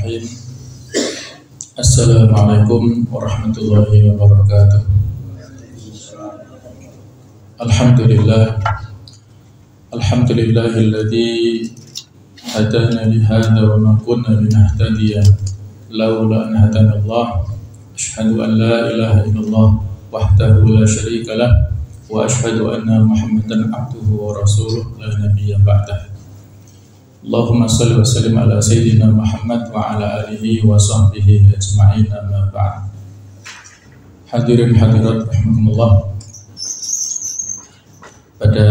Bismillahirrahmanirrahim. Assalamualaikum warahmatullahi wabarakatuh. Alhamdulillahilladzi hadana li hadza wa ma kunna linahtadiya laula an hadanallah. Asyhadu an la ilaha illallah wahdahu la syarika lah wa asyhadu anna Muhammadan abduhu wa rasuluh la nabiyya ba'dah. Allahumma salli wa sallim ala sayyidina Muhammad wa ala alihi wa sahbihi ajma'in, amma ba'd. Hadirin hadirat rahimakumullah. Pada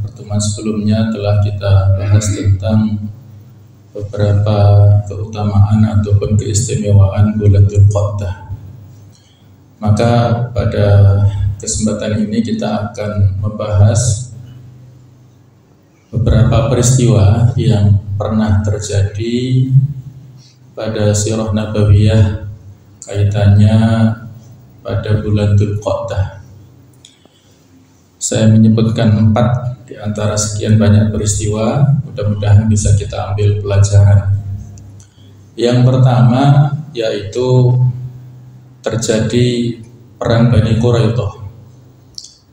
pertemuan sebelumnya telah kita bahas tentang beberapa keutamaan ataupun keistimewaan bulan Dzulqa'dah. Maka pada kesempatan ini kita akan membahas beberapa peristiwa yang pernah terjadi pada sirah nabawiyah kaitannya pada bulan Dzulqa'dah. Saya menyebutkan 4 di antara sekian banyak peristiwa, mudah-mudahan bisa kita ambil pelajaran. Yang pertama yaitu terjadi perang Bani Quraidah,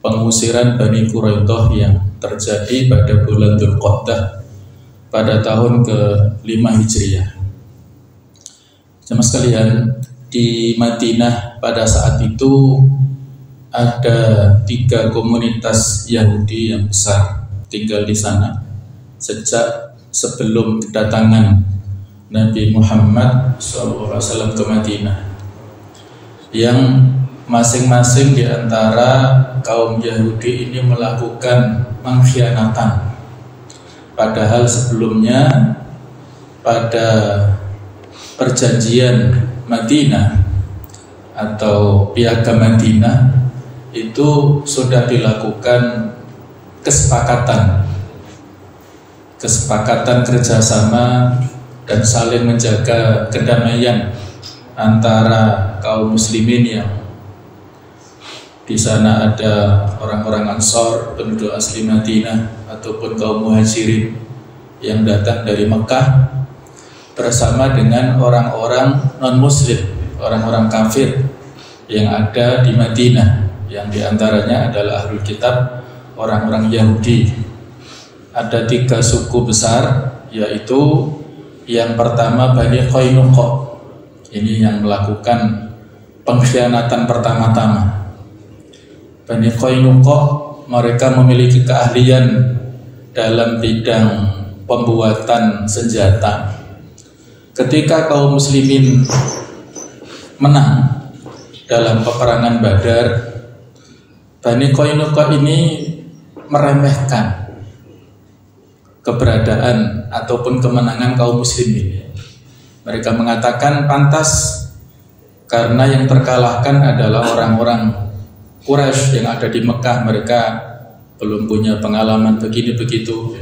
pengusiran Bani Quraidah yang terjadi pada bulan Dzulqa'dah pada tahun ke-5 Hijriah. Jemaah sekalian, di Madinah pada saat itu ada 3 komunitas Yahudi yang besar tinggal di sana sejak sebelum kedatangan Nabi Muhammad SAW ke Madinah, yang masing-masing di antara kaum Yahudi ini melakukan pengkhianatan. Padahal sebelumnya pada perjanjian Madinah atau Piagam Madinah itu sudah dilakukan kesepakatan kerjasama dan saling menjaga kedamaian antara kaum muslimin yang di sana ada orang-orang Ansor, penduduk asli Madinah, ataupun kaum muhajirin yang datang dari Mekah bersama dengan orang-orang non-muslim, orang-orang kafir yang ada di Madinah, yang diantaranya adalah Ahlul Kitab, orang-orang Yahudi. Ada 3 suku besar, yaitu yang pertama Bani Qainuqa. Ini yang melakukan pengkhianatan pertama-tama. Bani Qainuqa mereka memiliki keahlian dalam bidang pembuatan senjata. Ketika kaum muslimin menang dalam peperangan Badar, Bani Qainuqa ini meremehkan keberadaan ataupun kemenangan kaum muslimin. Mereka mengatakan pantas karena yang terkalahkan adalah orang-orang Quraisy yang ada di Mekah, mereka belum punya pengalaman begini begitu.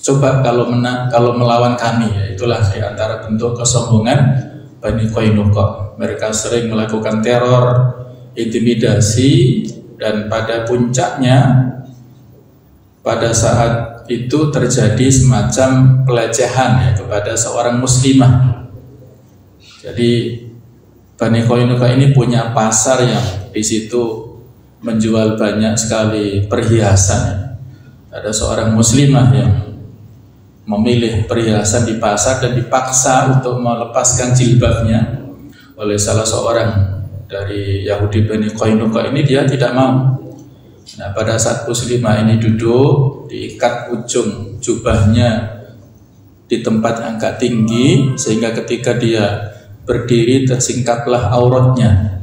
Coba kalau melawan kami, ya, itulah di antara bentuk kesombongan Bani Qainuqa. Mereka sering melakukan teror, intimidasi, dan pada puncaknya pada saat itu terjadi semacam pelecehan ya, kepada seorang muslimah. Jadi Bani Qainuqa ini punya pasar yang di situ menjual banyak sekali perhiasan. Ada seorang muslimah yang memilih perhiasan di pasar dan dipaksa untuk melepaskan jilbabnya oleh salah seorang dari Yahudi Bani Qainuqa ini. Dia tidak mau. Nah, pada saat muslimah ini duduk, diikat ujung jubahnya di tempat yang agak tinggi sehingga ketika dia berdiri tersingkaplah auratnya,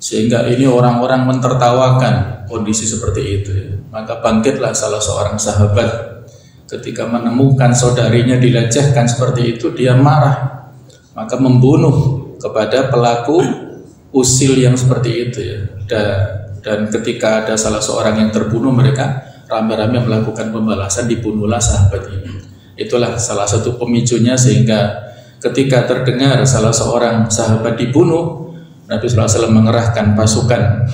sehingga ini orang-orang mentertawakan kondisi seperti itu. Maka bangkitlah salah seorang sahabat ketika menemukan saudarinya dilecehkan seperti itu. Dia marah, maka membunuh kepada pelaku usil yang seperti itu ya. Dan ketika ada salah seorang yang terbunuh, mereka rame-rame melakukan pembalasan, dibunuhlah sahabat ini. Itulah salah satu pemicunya sehingga ketika terdengar salah seorang sahabat dibunuh, Nabi SAW mengerahkan pasukan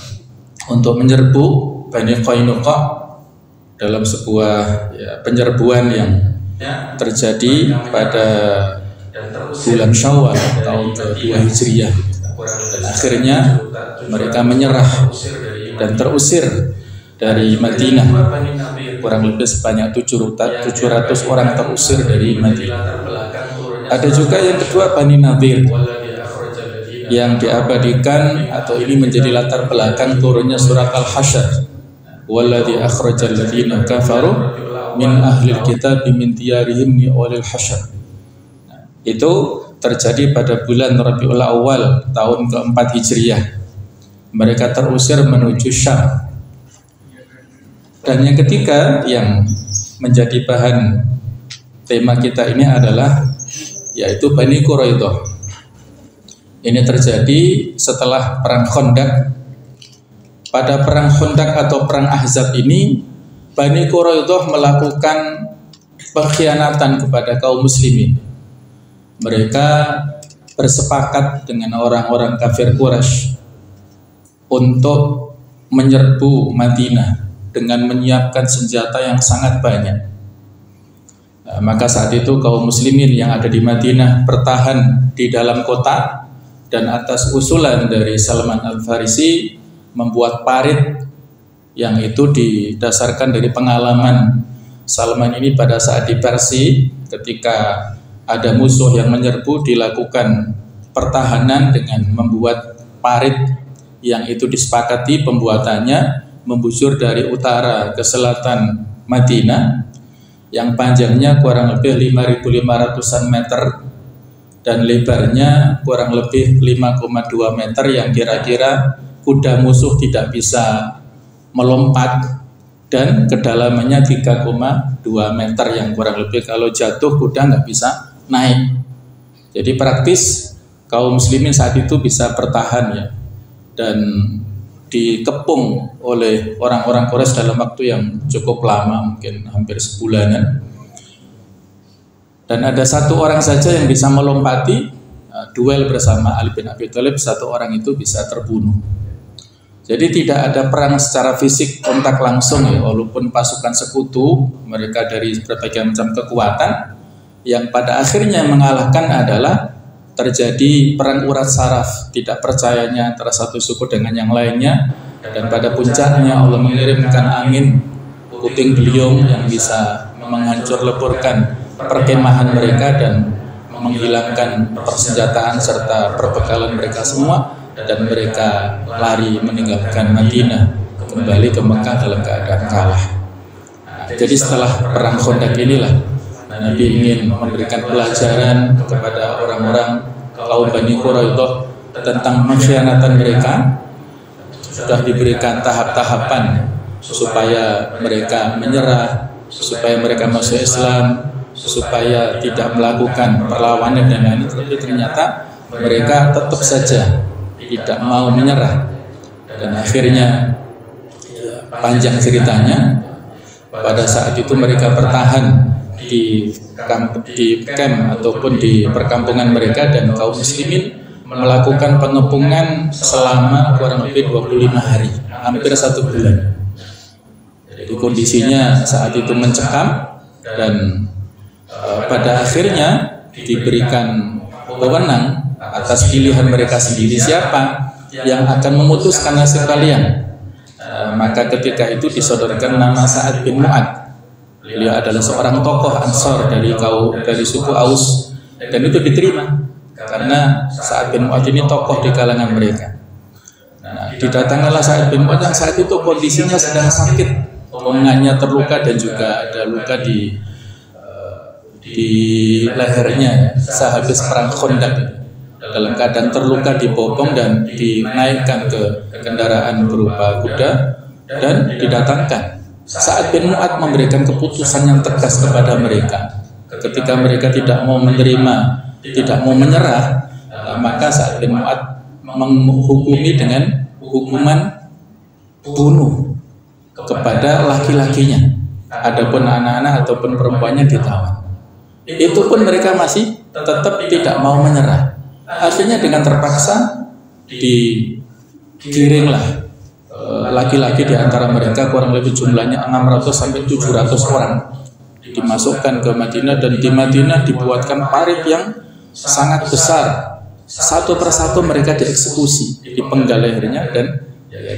untuk menyerbu Bani Qainuqa dalam sebuah penyerbuan yang terjadi pada bulan Syawal tahun ke-2 Hijriah. Dan akhirnya mereka menyerah dan terusir dari Madinah. Kurang lebih sebanyak 700 orang terusir dari Madinah. Ada juga yang kedua Bani Nadir, yang diabadikan atau ini menjadi latar belakang turunnya surat Al-Hasyr. Walladzi akhrajal ladzina kafaru min ahlil kitab min diyarihim li'awlil hasyr. Itu terjadi pada bulan Rabiul Awal tahun ke-4 Hijriah. Mereka terusir menuju Syam. Dan yang ketiga yang menjadi bahan tema kita ini adalah yaitu Bani Quraidah. Ini terjadi setelah perang Khandaq. Pada perang Khandaq atau perang Ahzab ini, Bani Quraidah melakukan pengkhianatan kepada kaum muslimin. Mereka bersepakat dengan orang-orang kafir Quraisy untuk menyerbu Madinah dengan menyiapkan senjata yang sangat banyak. Maka saat itu kaum muslimin yang ada di Madinah bertahan di dalam kota, dan atas usulan dari Salman Al-Farisi membuat parit yang itu didasarkan dari pengalaman Salman ini pada saat di Persia ketika ada musuh yang menyerbu, dilakukan pertahanan dengan membuat parit yang itu disepakati pembuatannya membusur dari utara ke selatan Madinah yang panjangnya kurang lebih 5.500-an meter dan lebarnya kurang lebih 5,2 meter yang kira-kira kuda musuh tidak bisa melompat, dan kedalamannya 3,2 meter yang kurang lebih kalau jatuh kuda nggak bisa naik. Jadi praktis kaum muslimin saat itu bisa bertahan ya, dan dikepung oleh orang-orang Quraisy dalam waktu yang cukup lama, mungkin hampir sebulanan. Dan ada satu orang saja yang bisa melompati duel bersama Ali bin Abi Thalib, satu orang itu bisa terbunuh. Jadi tidak ada perang secara fisik kontak langsung ya, walaupun pasukan sekutu mereka dari berbagai macam kekuatan, yang pada akhirnya mengalahkan adalah terjadi perang urat saraf, tidak percayanya antara satu suku dengan yang lainnya, dan pada puncaknya Allah mengirimkan angin puting beliung yang bisa menghancur leburkan perkemahan mereka dan menghilangkan persenjataan serta perbekalan mereka semua, dan mereka lari meninggalkan Madinah kembali ke Mekah dalam keadaan kalah. Jadi setelah perang Khandaq inilah Nabi ingin memberikan pelajaran kepada orang-orang kaum Bani Quraidah tentang pengkhianatan mereka. Sudah diberikan tahap-tahapan supaya mereka menyerah, supaya mereka masuk Islam, supaya tidak melakukan perlawanan dan lain-lain, tapi ternyata mereka tetap saja tidak mau menyerah. Dan akhirnya panjang ceritanya, pada saat itu mereka bertahan di camp ataupun di perkampungan mereka, dan kaum muslimin melakukan pengepungan selama kurang lebih 25 hari, hampir 1 bulan. Jadi kondisinya saat itu mencekam, dan pada akhirnya diberikan wewenang atas pilihan mereka sendiri siapa yang akan memutuskan nasib kalian. Maka ketika itu disodorkan nama Sa'ad bin Mu'ad. Beliau adalah seorang tokoh Ansor dari suku Aus, dan itu diterima karena Sa'ad bin Mu'ad ini tokoh di kalangan mereka. Nah, didatangilah Sa'ad bin Mu'ad yang saat itu kondisinya sedang sakit, lengannya terluka dan juga ada luka di lehernya sehabis perang Khandaq. Dalam keadaan terluka dibopong dan dinaikkan ke kendaraan berupa kuda dan didatangkan. Sa'ad bin Mu'ad memberikan keputusan yang tegas kepada mereka. Ketika mereka tidak mau menerima, tidak mau menyerah, maka Sa'ad bin Mu'ad menghukumi dengan hukuman bunuh kepada laki-lakinya. Adapun anak-anak ataupun perempuannya ditawan. Itu pun mereka masih tetap tidak mau menyerah. Akhirnya dengan terpaksa digiringlah laki-laki di antara mereka, kurang lebih jumlahnya 600 sampai 700 orang, dimasukkan ke Madinah, dan di Madinah dibuatkan parit yang sangat besar. Satu persatu mereka dieksekusi, dipenggal lehernya dan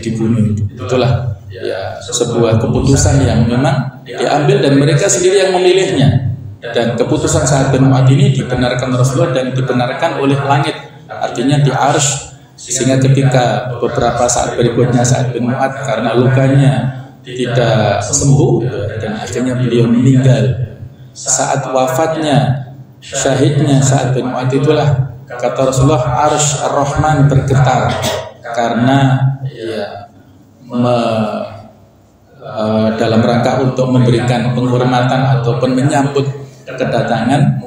dibunuh. Itulah ya sebuah keputusan yang memang diambil dan mereka sendiri yang memilihnya. Dan keputusan Sa'ad bin Mu'adz ini dibenarkan Rasulullah dan dibenarkan oleh langit, artinya di Arsy. Sehingga ketika beberapa saat berikutnya Sa'ad bin Mu'adz karena lukanya tidak sembuh dan akhirnya beliau meninggal, saat wafatnya, syahidnya Sa'ad bin Mu'adz itulah kata Rasulullah Arsy Ar-Rahman bergetar karena dalam rangka untuk memberikan penghormatan ataupun menyambut kedatangan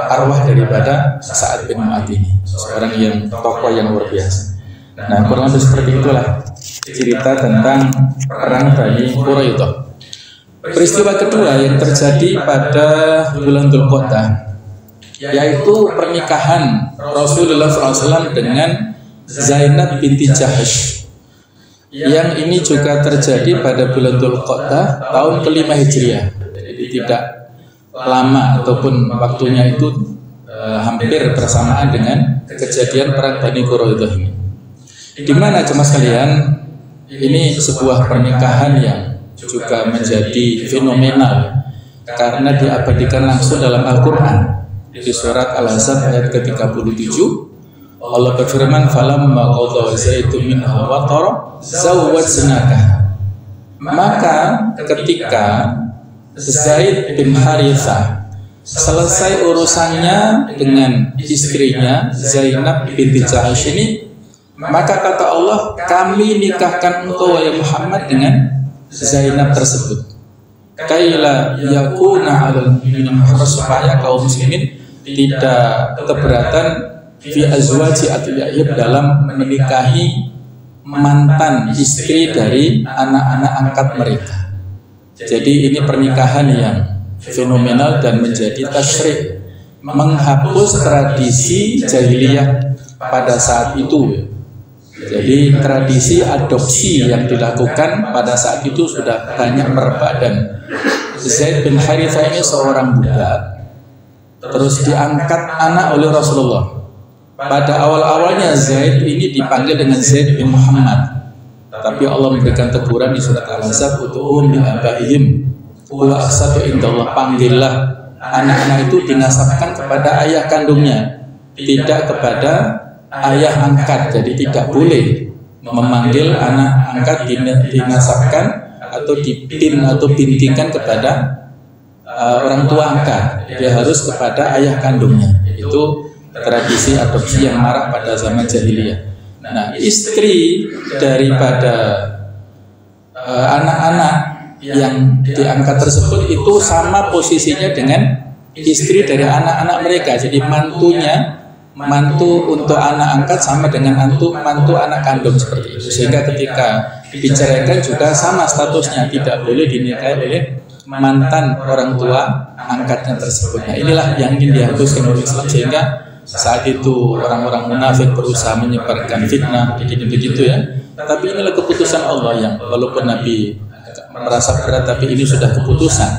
arwah daripada Sa'ad bin Mu'adz ini, seorang yang tokoh yang luar biasa. Nah, kurang lebih seperti itulah cerita tentang perang Bani Quraidah. Peristiwa kedua yang terjadi pada bulan Dzulqa'dah yaitu pernikahan Rasulullah SAW dengan Zainab binti Jahsy. Yang ini juga terjadi pada bulan Dzulqa'dah tahun ke-5 Hijriah. Jadi tidak lama ataupun waktunya itu hampir bersamaan dengan kejadian perang Bani Quraidah ini. Di mana jemaah sekalian, ini sebuah pernikahan yang juga menjadi fenomenal karena diabadikan langsung dalam Al-Qur'an. Di surat Al-Ahzab ayat ke-37 Allah berfirman, falamma qadha Zaidun minha watara zawwajnaka. Maka ketika Zaid bin Harithah selesai urusannya dengan istrinya Zainab binti Jahsy ini, maka kata Allah, kami nikahkan engkau ya Muhammad dengan Zainab tersebut. Kaila yakuna 'alal mu'minin harus, supaya kaum muslimin tidak keberatan fi azwaji atiyahib dalam menikahi mantan istri dari anak-anak angkat mereka. Jadi ini pernikahan yang fenomenal dan menjadi tasyrik, menghapus tradisi jahiliyah pada saat itu. Jadi tradisi adopsi yang dilakukan pada saat itu sudah banyak merebak, dan Zaid bin Harithah ini seorang budak terus diangkat anak oleh Rasulullah. Pada awal-awalnya Zaid ini dipanggil dengan Zaid bin Muhammad, tapi Allah memberikan teguran di surat Al-Ahzab, ud'uhum li abaihim huwa aqsatu indallah. Panggillah anak-anak itu dinasabkan kepada ayah kandungnya, tidak kepada ayah angkat. Jadi tidak boleh memanggil anak angkat dinasabkan atau dipin atau bintikan kepada orang tua angkat. Dia harus kepada ayah kandungnya. Itu tradisi adopsi yang marak pada zaman jahiliyah. Nah, istri daripada anak-anak yang diangkat tersebut itu sama posisinya dengan istri dari anak-anak mereka. Jadi mantu untuk anak angkat sama dengan mantu anak kandung, seperti itu. Sehingga ketika diceraikan juga sama statusnya, tidak boleh dinikahi oleh mantan orang tua angkatnya tersebut. Nah, inilah yang ingin dihapuskan oleh Islam, sehingga saat itu orang-orang munafik berusaha menyebarkan fitnah begitu ya. Tapi inilah keputusan Allah yang walaupun Nabi merasa berat, tapi ini sudah keputusan.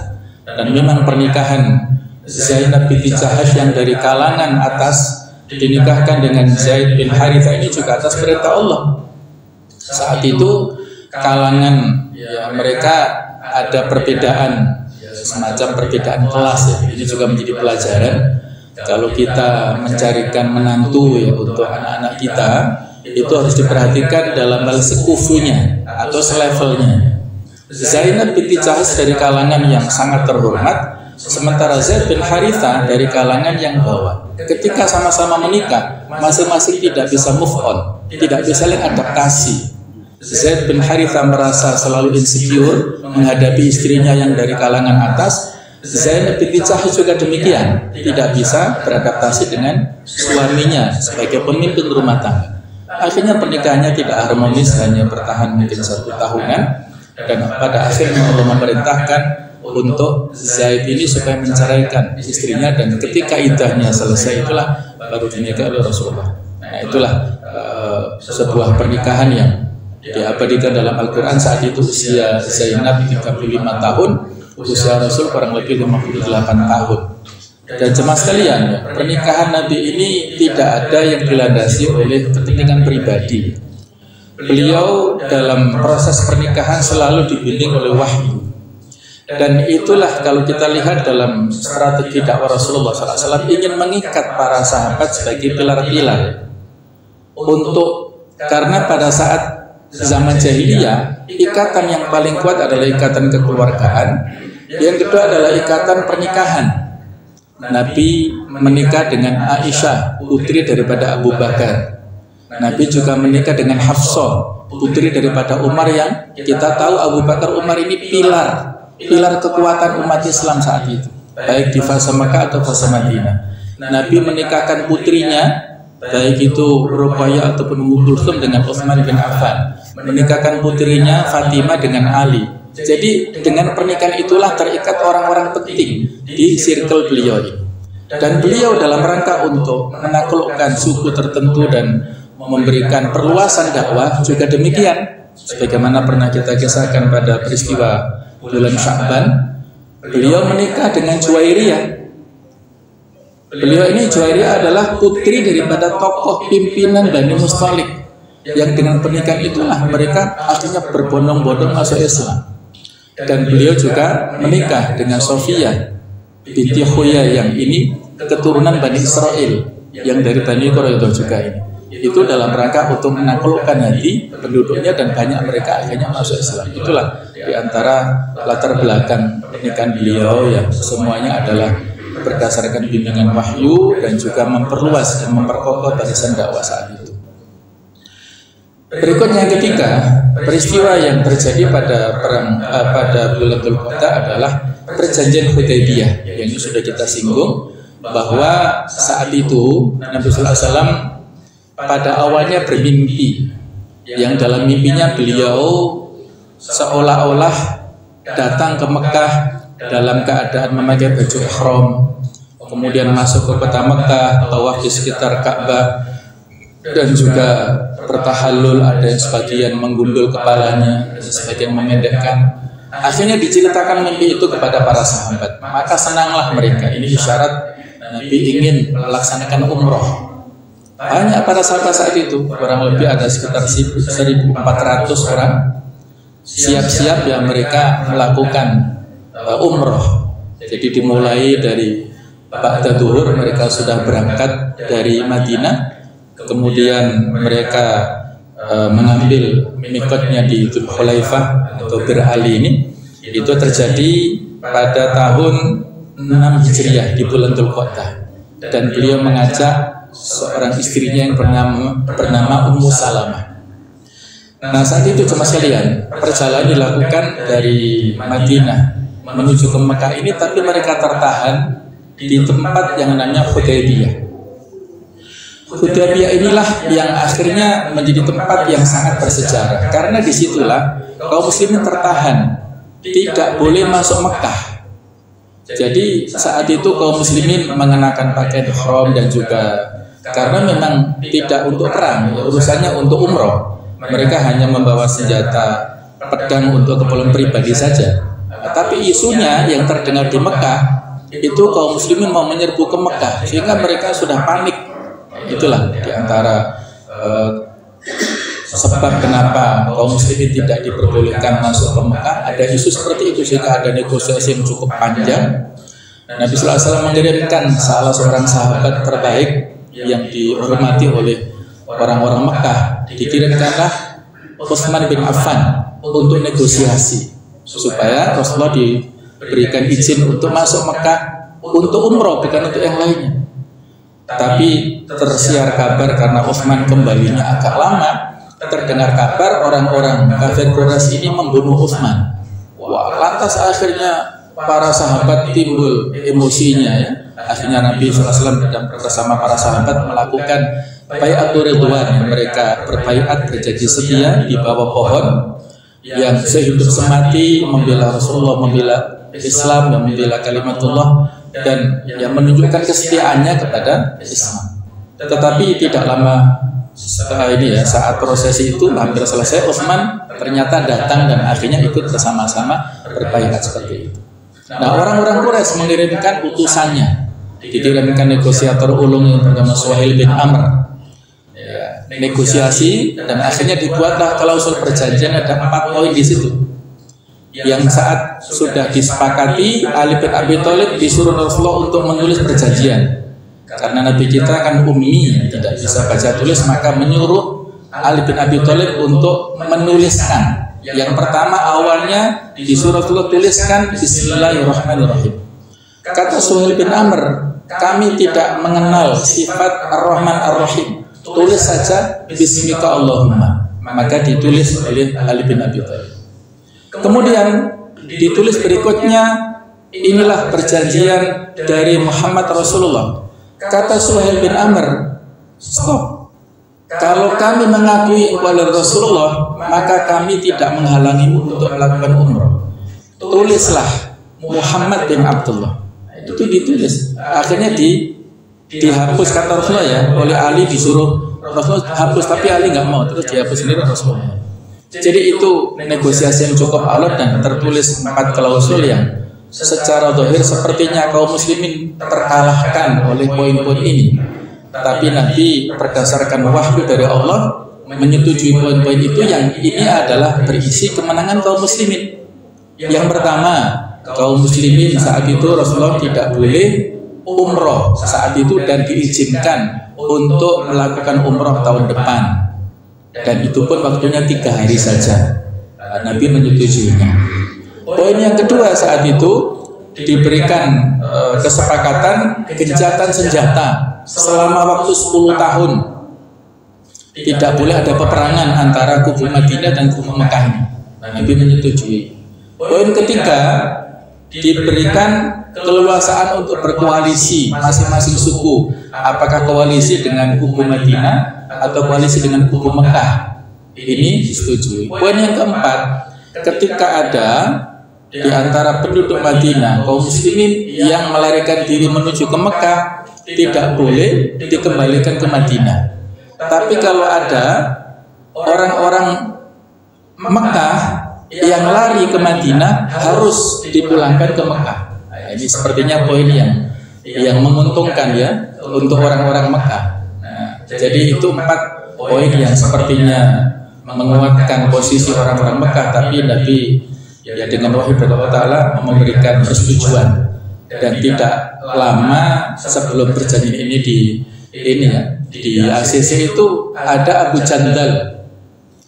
Dan memang pernikahan Zainab binti Jahsy yang dari kalangan atas dinikahkan dengan Zaid bin Harithah ini juga atas perintah Allah. Saat itu kalangan mereka ada perbedaan, semacam perbedaan kelas ya. Ini juga menjadi pelajaran. Kalau kita mencarikan menantu ya untuk anak-anak kita, itu harus diperhatikan dalam hal sekufunya atau selevelnya. Zainab binti Jahsy dari kalangan yang sangat terhormat, sementara Zaid bin Harithah dari kalangan yang bawah. Ketika sama-sama menikah, masing-masing tidak bisa move on, tidak bisa adaptasi. Zaid bin Harithah merasa selalu insecure menghadapi istrinya yang dari kalangan atas. Zainab binti Jahsy juga demikian, tidak bisa beradaptasi dengan suaminya sebagai pemimpin rumah tangga. Akhirnya pernikahannya tidak harmonis, hanya bertahan mungkin 1 tahunan, dan pada akhirnya Allah memerintahkan untuk Zaid ini supaya menceraikan istrinya, dan ketika iddahnya selesai itulah baru dinikahi oleh Rasulullah. Nah, itulah sebuah pernikahan yang diabadikan dalam Al-Quran. Saat itu usia Zainab 35 tahun, usia Rasul kurang lebih 58 tahun. Dan jemaah sekalian, pernikahan Nabi ini tidak ada yang dilandasi oleh kepentingan pribadi. Beliau dalam proses pernikahan selalu dibimbing oleh wahyu. Dan itulah kalau kita lihat dalam strategi dakwah Rasulullah SAW, ingin mengikat para sahabat sebagai pilar-pilar. Karena pada saat zaman jahiliyah, ikatan yang paling kuat adalah ikatan kekeluargaan. Yang kedua adalah ikatan pernikahan. Nabi menikah dengan Aisyah, putri daripada Abu Bakar. Nabi juga menikah dengan Hafsah, putri daripada Umar, yang kita tahu Abu Bakar Umar ini pilar kekuatan umat Islam saat itu, baik di fase Mekah atau fase Madinah. Nabi menikahkan putrinya, baik itu Ruqayyah ataupun Ummu Kulsum, dengan Utsman bin Affan, menikahkan putrinya Fatimah dengan Ali. Jadi dengan pernikahan itulah terikat orang-orang penting di circle beliau ini. Dan beliau dalam rangka untuk menaklukkan suku tertentu dan memberikan perluasan dakwah juga demikian. Sebagaimana pernah kita kisahkan pada peristiwa bulan Sya'ban, beliau menikah dengan Juwairiyah. Beliau ini, Juwairiyah, adalah putri daripada tokoh pimpinan Bani Mustalik, yang dengan pernikahan itulah mereka akhirnya berbondong-bondong masuk Islam. Dan beliau juga menikah dengan Sofiyah binti Huyai, yang ini keturunan Bani Israel, yang dari Bani Quraidah juga ini. Itu dalam rangka untuk menaklukkan hati penduduknya, dan banyak mereka akhirnya masuk Islam. Itulah diantara latar belakang pernikahan beliau, yang semuanya adalah berdasarkan bimbingan wahyu dan juga memperluas dan memperkokoh barisan dakwah saat itu. Berikutnya yang ketiga, peristiwa yang terjadi pada bulan Dzulqa'dah adalah perjanjian Hudaybiyah, yang ini sudah kita singgung, bahwa saat itu Nabi sallallahu alaihi wasallam pada awalnya bermimpi, yang dalam mimpinya beliau seolah-olah datang ke Mekah dalam keadaan memakai baju ihram, kemudian masuk ke kota Mekah, tawaf di sekitar Ka'bah, dan juga bertahallul. Ada yang sebagian menggundul kepalanya, sebagian memendekkan. Akhirnya diceritakan mimpi itu kepada para sahabat, maka senanglah mereka. Ini isyarat Nabi ingin melaksanakan umroh. Banyak para sahabat saat itu, kurang lebih ada sekitar 1.400 orang, siap-siap yang mereka melakukan umroh. Jadi dimulai dari ba'da duhur mereka sudah berangkat dari Madinah, kemudian mereka mengambil mikotnya di Dzul Khulaifah atau Bir Ali ini. Itu terjadi pada tahun 6 Hijriah di bulan Dzulqa'dah, dan beliau mengajak seorang istrinya yang bernama Ummu Salamah. Nah, saat itu jemaah sekalian, perjalanan dilakukan dari Madinah menuju ke Mekah ini, tapi mereka tertahan di tempat yang namanya Hudaybiyah. Hudaybiyah inilah yang akhirnya menjadi tempat yang sangat bersejarah, karena disitulah kaum muslimin tertahan, tidak boleh masuk Mekah. Jadi saat itu kaum muslimin mengenakan pakaian ihram, dan juga karena memang tidak untuk perang, urusannya untuk umroh, mereka hanya membawa senjata pedang untuk keperluan pribadi saja. Tapi isunya yang terdengar di Mekah itu kaum muslimin mau menyerbu ke Mekah, sehingga mereka sudah panik. Itulah diantara sebab kenapa kaum muslimin tidak diperbolehkan masuk ke Mekah. Ada isu seperti itu, sehingga ada negosiasi yang cukup panjang. Nabi sallallahu alaihi wasallam mengirimkan salah seorang sahabat terbaik yang dihormati oleh orang-orang Mekah, dikirimkanlah Utsman bin Affan untuk negosiasi supaya Rasulullah diberikan izin untuk masuk Mekah untuk umroh, bukan untuk yang lainnya. Tapi tersiar kabar karena Utsman kembalinya agak lama, terdengar kabar orang-orang kafir Quraisy ini membunuh Utsman. Wah, lantas akhirnya para sahabat timbul emosinya, ya. Akhirnya Nabi SAW bersama para sahabat melakukan bai'atul ridwan. Mereka berbaiat, berjanji setia di bawah pohon, yang sehidup semati membela Rasulullah, membela Islam, yang membela kalimatullah, dan yang menunjukkan kesetiaannya kepada Islam. Tetapi tidak lama saat prosesi itu hampir selesai, Utsman ternyata datang dan akhirnya ikut bersama-sama berbaiat seperti itu. Nah, orang-orang Quraisy mengirimkan utusannya dikirimkan negosiator ulung yang bernama Suhail bin Amr. Ya, negosiasi dan akhirnya dibuatlah klausul perjanjian, ada 4 poin di situ. Yang saat sudah disepakati, Ali bin Abi Thalib disuruh Rasulullah untuk menulis perjanjian. Karena Nabi kita kan ummi, tidak bisa baca tulis, maka menyuruh Ali bin Abi Thalib untuk menuliskan. Yang pertama awalnya disuruh Rasulullah tuliskan Bismillahirrahmanirrahim. Kata Suhail bin Amr, kami tidak mengenal sifat Ar-Rahman Ar-Rahim. Tulis saja Bismika Allahumma. Maka ditulis oleh Ali bin Abi Thalib. Kemudian ditulis berikutnya, inilah perjanjian dari Muhammad Rasulullah. Kata Suhail bin Amr, stop. Kalau kami mengakui engkau adalah Rasulullah, maka kami tidak menghalangimu untuk melakukan umrah. Tulislah Muhammad bin Abdullah. Itu ditulis. Akhirnya dihapus kata Rasulullah ya, oleh Ali disuruh Rasulullah hapus, tapi Ali nggak mau, terus dihapus sendiri Rasulullah. Jadi itu negosiasi yang cukup alot dan tertulis 4 klausul yang secara zahir sepertinya kaum muslimin terkalahkan oleh poin-poin ini. Tapi Nabi berdasarkan wahyu dari Allah menyetujui poin-poin itu yang ini adalah berisi kemenangan kaum muslimin. Yang pertama, kaum muslimin saat itu Rasulullah tidak boleh umroh saat itu dan diizinkan untuk melakukan umroh tahun depan. Dan itu pun waktunya 3 hari saja. Nabi menyetujuinya. Poin yang kedua saat itu diberikan kesepakatan gencatan senjata selama waktu 10 tahun. Tidak boleh ada peperangan antara kubu Madinah dan kubu Mekah. Nabi menyetujui. Poin ketiga, diberikan keleluasaan untuk berkoalisi masing-masing suku. Apakah koalisi dengan kubu Madinah atau koalisi dengan kubu Mekah? Ini disetujui. Poin yang keempat, ketika ada di antara penduduk Madinah kaum muslimin yang melarikan diri menuju ke Mekah, tidak boleh dikembalikan ke Madinah. Tapi kalau ada orang-orang Mekah yang lari ke Madinah, harus dipulangkan ke Mekah. Nah, ini sepertinya poin yang menguntungkan ya untuk orang-orang Mekah. Nah, jadi itu 4 poin yang sepertinya menguatkan posisi orang-orang Mekah, tapi Nabi ya dengan wahyu dari Allah Ta'ala memberikan persetujuan. Dan tidak lama sebelum perjanjian ini di ACC itu ada Abu Jandal.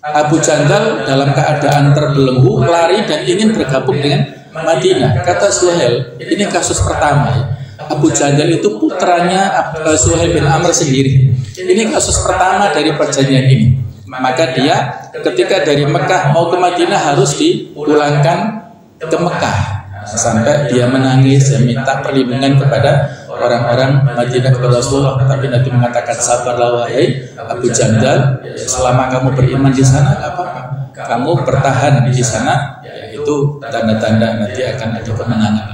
Abu Jandal dalam keadaan terbelenggu lari dan ingin bergabung dengan Madinah. Kata Suhail, ini kasus pertama ya. Abu Jandal itu putranya Suhail bin Amr sendiri. Ini kasus pertama dari perjanjian ini. Maka dia ketika dari Mekah mau ke Madinah harus dipulangkan ke Mekah. Sampai dia menangis dan minta perlindungan kepada orang-orang Madinah kepada Rasulullah. Tapi Nabi mengatakan, sabarlah wahai Abu Jandal, selama kamu beriman di sana nggak apa-apa, kamu bertahan di sana, itu tanda-tanda nanti akan ada kemenangan.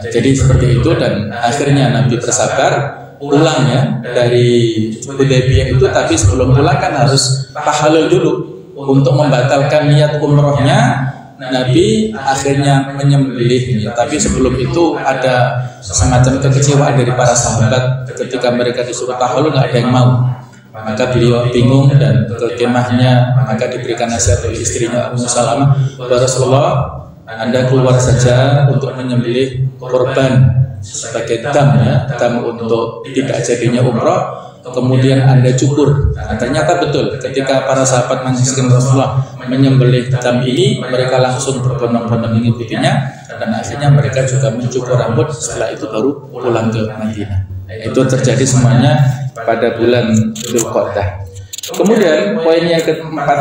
Jadi seperti itu, dan akhirnya Nabi bersabar pulang ya dari Hudaybiyah itu. Tapi sebelum pulang kan harus tahalul dulu untuk membatalkan niat umrohnya. Nabi akhirnya menyembelihnya. Tapi sebelum itu ada semacam kekecewaan dari para sahabat ketika mereka disuruh tahalul, nggak ada yang mau. Maka beliau bingung dan ke kemahnya, maka diberikan nasihat oleh istrinya Ummu Salamah, Rasulullah, Anda keluar saja untuk menyembelih korban sebagai dam ya, dam untuk tidak jadinya umroh. Kemudian Anda cukur. Nah, ternyata betul ketika para sahabat menyaksikan Rasulullah menyembelih dam ini, mereka langsung berbondong-bondong mengikutinya, dan akhirnya mereka juga mencukur rambut. Setelah itu baru pulang ke Madinah. Itu terjadi semuanya pada bulan Dzulqa'dah. Kemudian poin yang keempat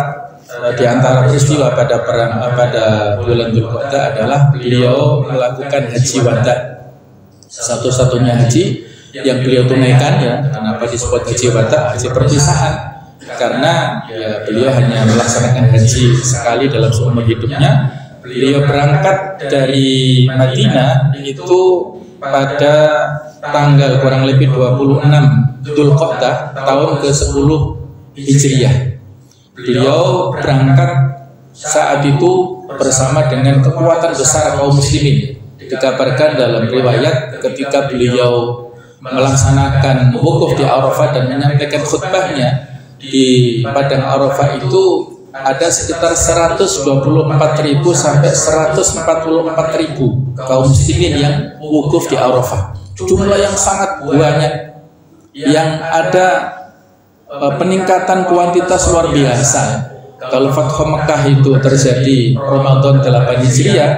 di antara peristiwa pada bulan Dzulqa'dah adalah beliau melakukan haji wada, satu-satunya haji yang beliau tunaikan ya. Kenapa disebut haji wada, haji perpisahan? Karena ya beliau hanya melaksanakan haji sekali dalam seumur hidupnya. Beliau berangkat dari Madinah itu pada tanggal kurang lebih 26 Dzulqa'dah tahun ke-10 Hijriah. Beliau berangkat saat itu bersama dengan kekuatan besar kaum muslimin. Dikabarkan dalam riwayat ketika beliau melaksanakan wukuf di Arafah dan menyampaikan khutbahnya di padang Arafah itu ada sekitar 124.000 sampai 144.000 kaum muslimin yang wukuf di Arafah. Jumlah yang sangat banyak, yang ada peningkatan kuantitas luar biasa. Kalau Fathu Mekah itu terjadi Ramadan 8 Hijriah,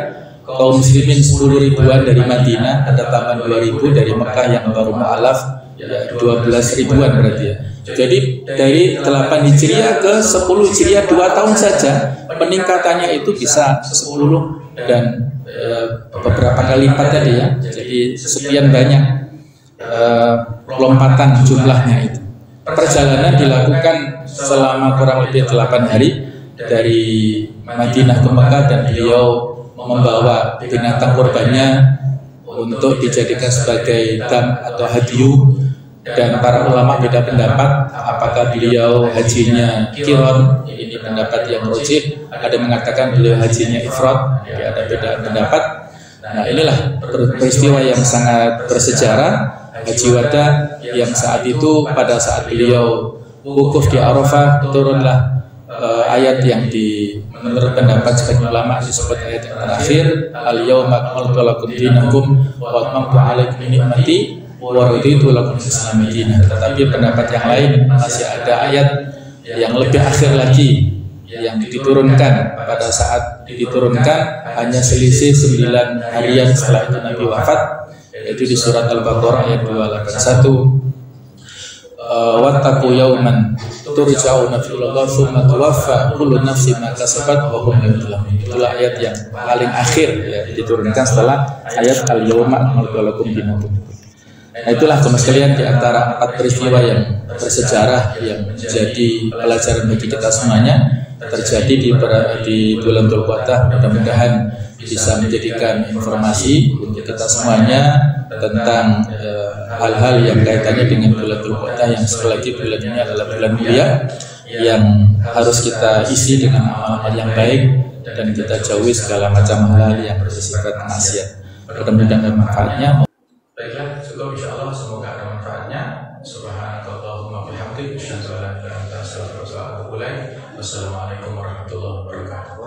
kaum muslimin 10 ribuan dari Madinah, ada tambahan 2.000 dari Mekah yang baru mu'alaf, ya 12 ribuan berarti ya. Jadi dari 8 Hijriah ke 10 Hijriah 2 tahun saja peningkatannya itu bisa 10 dan beberapa kali lipat tadi ya. Jadi sekian banyak lompatan jumlahnya itu. Perjalanan dilakukan selama kurang lebih 8 hari dari Madinah ke Mekah dan beliau membawa binatang kurbannya untuk dijadikan sebagai dam atau hadiyu, dan para ulama beda pendapat apakah beliau hajinya qiron, ini pendapat yang rajih, ada mengatakan beliau hajinya ifrad, ya, ada beda pendapat. Nah, inilah peristiwa yang sangat bersejarah haji wada yang saat itu pada saat beliau wukuf di Arafah turunlah ayat yang menurut pendapat sebagian ulama disebut ayat yang terakhir, al-yauma akmaltu lakum dinakum wa atmamtu alaikum ni'mati wa raditu lakum al-Islam dinan. Tetapi pendapat yang lain masih ada ayat yang lebih akhir lagi yang diturunkan pada saat diturunkan hanya selisih 9 harian setelah itu Nabi wafat, yaitu di surat Al-Baqarah ayat 281. Wattaqu yawman turja'una fihi ilallah tsumma tuwaffa kullu nafsin ma kasabat wa hum la yuzlamun. Itulah ayat yang paling akhir ya, diturunkan setelah ayat al-yawma akmaltu lakum dinakum. Nah, itulah teman sekalian di antara 4 peristiwa yang bersejarah yang menjadi pelajaran bagi kita semuanya terjadi di bulan Dzulqa'dah. Mudah-mudahan bisa menjadikan informasi untuk kita semuanya tentang hal-hal yang kaitannya dengan bulan Dzulqa'dah, yang sekali lagi bulan ini adalah bulan mulia yang harus kita isi dengan amal-amal yang baik dan kita jauhi segala macam hal yang bersifat maksiat. Mudah-mudahan ada manfaatnya. Baiklah, cukup insyaallah, semoga ada manfaatnya. Subhanakallahumma bihamdik, asyhadu an la ilaha illa anta, astaghfiruka wa atubu ilaik. Wassalamualaikum warahmatullahi wabarakatuh.